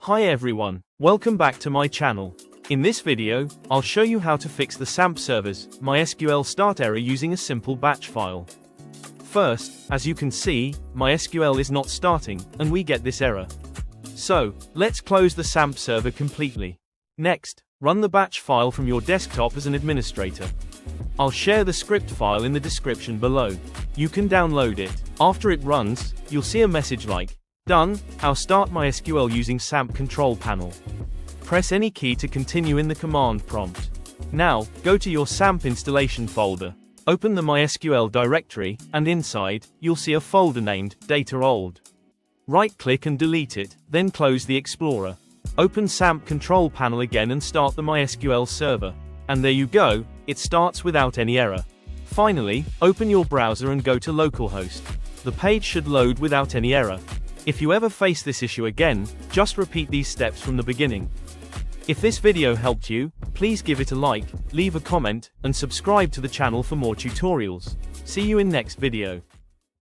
Hi everyone, welcome back to my channel. In this video, I'll show you how to fix the XAMPP server's MySQL start error using a simple batch file. First, as you can see, MySQL is not starting, and we get this error. So, let's close the XAMPP server completely. Next, run the batch file from your desktop as an administrator. I'll share the script file in the description below. You can download it. After it runs, you'll see a message like, "Done, how start MySQL using XAMPP control panel." Press any key to continue in the command prompt. Now, go to your XAMPP installation folder. Open the MySQL directory, and inside, you'll see a folder named Data Old. Right-click and delete it, then close the Explorer. Open XAMPP control panel again and start the MySQL server. And there you go, it starts without any error. Finally, open your browser and go to Localhost. The page should load without any error. If you ever face this issue again, just repeat these steps from the beginning. If this video helped you, please give it a like, leave a comment, and subscribe to the channel for more tutorials. See you in next video.